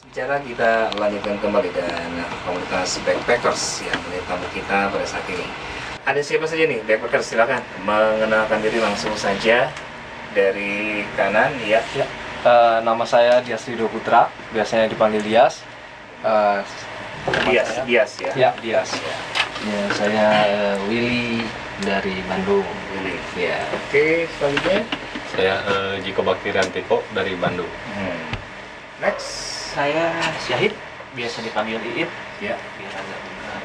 Bicara kita lanjutkan kembali dengan komunitas backpackers yang menjadi tamu kita pada saat ini. Ada siapa saja nih backpackers? Silakan mengenalkan diri langsung saja dari kanan ya. Nama saya Dias Rido Putra, biasanya dipanggil Dias. Dias ya. Ya, Dias. Ya, saya Willy dari Bandung. Willy. Ya. Oke, selanjutnya. Saya Jiko Baktiariantiko dari Bandung. Next. Saya Syahid, biasa dipanggil Iit. Ya. Biar agak benar.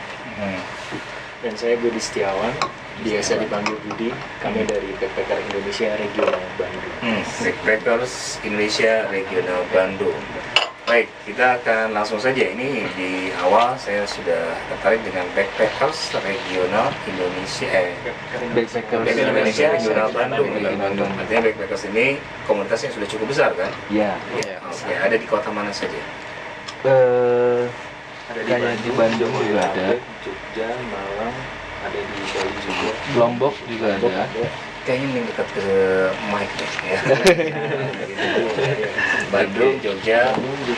Dan saya Budi Setiawan, biasa dipanggil Budi. Kami dari Backpacker Indonesia Regional Bandung. Backpackers Indonesia Regional Bandung. Baik, kita akan langsung saja. Ini di awal saya sudah tertarik dengan Backpackers Regional Indonesia. Backpackers Indonesia Regional Bandung. Artinya Backpackers ini komunitasnya sudah cukup besar kan? Ya. Oke, ada di kota mana saja? Kayak di Bandung juga ada, Jogja, Malang, ada di Bali juga. Lombok juga ada. Kayaknya yang dekat ke mic deh ya. Bandung, Jogja,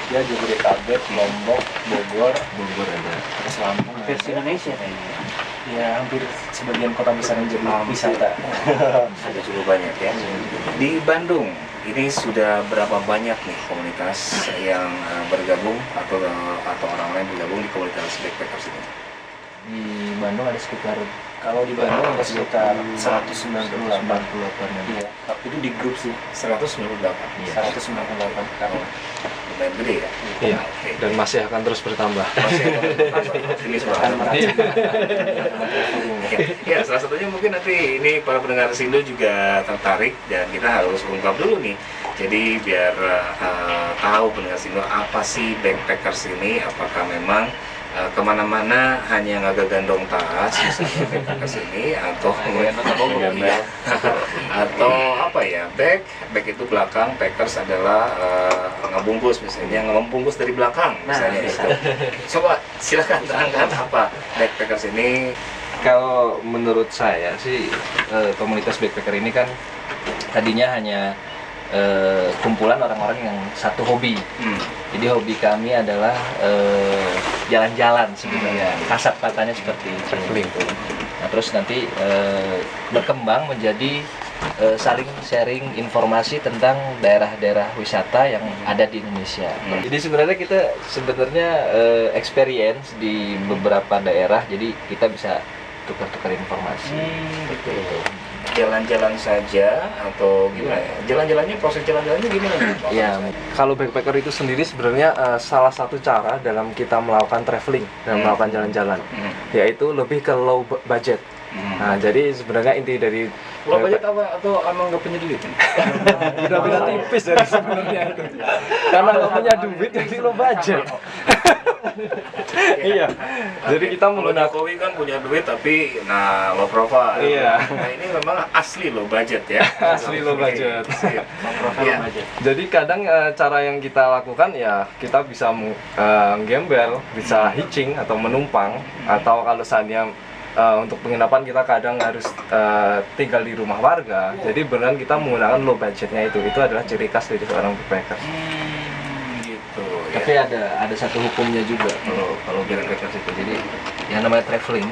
Jabodetabek, Lombok, Bogor, ada. terus Lampung. Hampir Indonesia kayaknya. Ya, hampir sebagian kota besar yang jadi wisata. sudah cukup banyak ya. Di Bandung ini sudah berapa banyak nih komunitas yang bergabung atau orang-orang yang bergabung di komunitas backpackers ini? Di Bandung ada sekitar Kalau di Bandung ada sekitar 198. 198 ya. Iya, tapi itu di grup sih. 198. Iya. 198 karena Lumayan gede ya. Iya. Oke. Dan masih akan terus bertambah. Masih ini Ya, salah satunya mungkin nanti ini para pendengar Sindo juga tertarik dan kita harus ungkap dulu nih. Jadi biar tahu pendengar Sindo apa sih backpackers ini, apakah memang kemana-mana hanya nggak gandong tas misalnya backpackers ini atau atau apa ya, bag itu belakang, packers adalah ngebungkus misalnya, membungkus dari belakang misalnya itu. Coba silakan terangkan apa backpackers ini. Kalau menurut saya sih komunitas backpacker ini kan tadinya hanya kumpulan orang-orang yang satu hobi. Jadi hobi kami adalah jalan-jalan sebenarnya. Kasat katanya seperti traveling. Nah, terus nanti berkembang menjadi saling sharing informasi tentang daerah-daerah wisata yang ada di Indonesia. Jadi sebenarnya kita experience di beberapa daerah. Jadi kita bisa tukar-tukar informasi. Betul. Jalan-jalan saja atau gimana ya? Jalan-jalannya, proses jalan-jalannya gimana? Ya, kalau backpacker itu sendiri sebenarnya salah satu cara dalam kita melakukan traveling dan melakukan jalan-jalan, yaitu lebih ke low budget. Nah, jadi sebenarnya inti dari Low budget apa atau emang nggak punya duit? beda-beda tipis dari sebenarnya itu. Karena nggak punya duit jadi low budget. Iya. Jadi kita menggunakan Jokowi kan punya duit tapi low profile. Iya. Nah, ini memang asli low budget ya. Asli low budget. Iya. Jadi kadang cara yang kita lakukan ya kita bisa gembel, bisa hitching atau menumpang, atau kalau seandainya untuk penginapan kita kadang harus tinggal di rumah warga. Jadi beneran kita menggunakan low budgetnya itu adalah ciri khas dari seorang backpacker. Gitu. Tapi ada satu hukumnya juga kalau backpackers itu. Jadi yang namanya traveling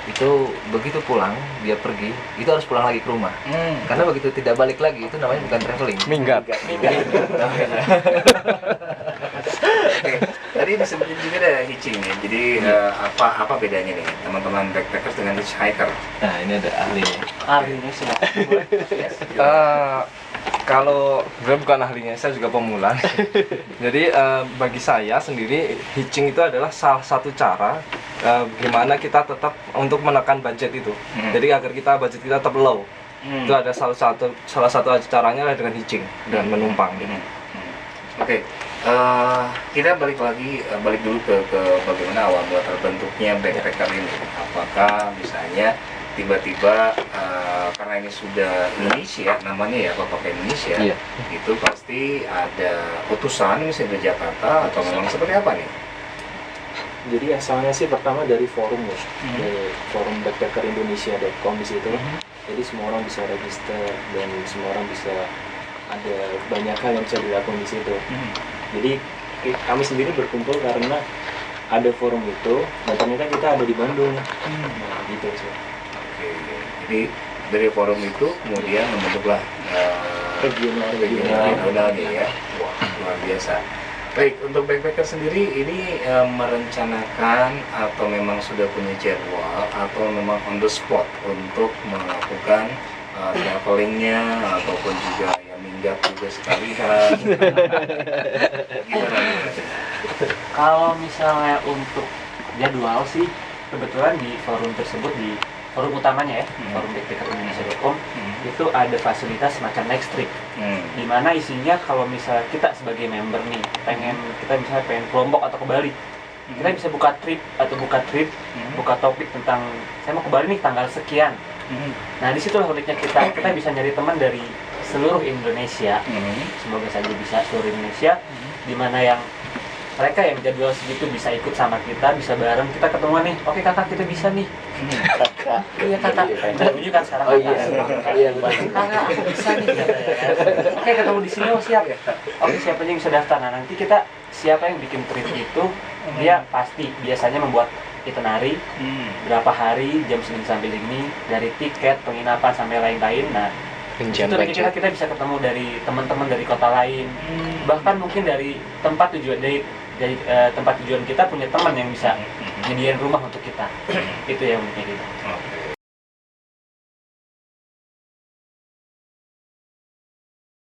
itu begitu pulang dia pergi itu harus pulang lagi ke rumah. Karena begitu tidak balik lagi itu namanya bukan traveling. Minggat. Oke. Tadi disebutin juga ada hitching ya. Jadi apa bedanya nih teman-teman backpackers dengan hitchhiker? Nah, ini ada ahlinya. Ahlinya sudah. Kalau gue bukan ahlinya, saya juga pemula. Jadi bagi saya sendiri hitching itu adalah salah satu cara gimana kita tetap untuk menekan budget itu. Jadi agar budget kita tetap low. Itu ada salah satu caranya adalah dengan hitching dan menumpang. Oke. Kita balik dulu ke bagaimana awal mula terbentuknya backpacker ini. Apakah misalnya tiba-tiba karena ini sudah Indonesia, namanya ya kalau pakai Indonesia, itu pasti ada utusan misalnya dari Jakarta atau memang seperti apa nih? Jadi asalnya sih pertama dari forum ya, dari forum backpackerindonesia.com di situ. Jadi semua orang bisa register dan semua orang bisa ada banyak hal yang bisa dilakukan di situ. Jadi kami sendiri berkumpul karena ada forum itu, dan ternyata kita ada di Bandung. Nah, gitu sih. Oke, jadi dari forum itu kemudian membentuklah regional nih ya. Wah, luar biasa. Baik, untuk backpacker sendiri ini merencanakan atau memang sudah punya jadwal atau memang on the spot untuk melakukan travelingnya ataupun juga ya minggat juga sekalian. Gimana? Kalau misalnya untuk jadwal sih, kebetulan di forum tersebut, di forum utamanya ya, forum backpackerindonesia.com, itu ada fasilitas semacam next trip, di mana isinya kalau misalnya kita sebagai member nih kita misalnya pengen ke Lombok atau ke Bali, kita bisa buka buka topik tentang saya mau ke Bali nih tanggal sekian. Nah disitulah uniknya kita bisa nyari teman dari seluruh Indonesia, semoga saja bisa seluruh Indonesia, di mana yang mereka yang jadwal segitu bisa ikut sama kita, bisa bareng, kita ketemuan nih, oke kakak kita bisa nih. Kakak, iya kakak, ini kan sekarang kakak aku bisa nih, oke ketemu di sini, oh siap, oke siapa yang bisa daftar. Nah nanti kita siapa yang bikin trip itu, dia pasti biasanya membuat itinerary, berapa hari, jam segini sampai segini, dari tiket, penginapan sampai lain-lain. Nah itu kita bisa ketemu dari teman-teman dari kota lain, bahkan mungkin dari tempat tujuan tempat tujuan kita punya teman yang bisa nyediain rumah untuk kita. Itu yang mungkin kita.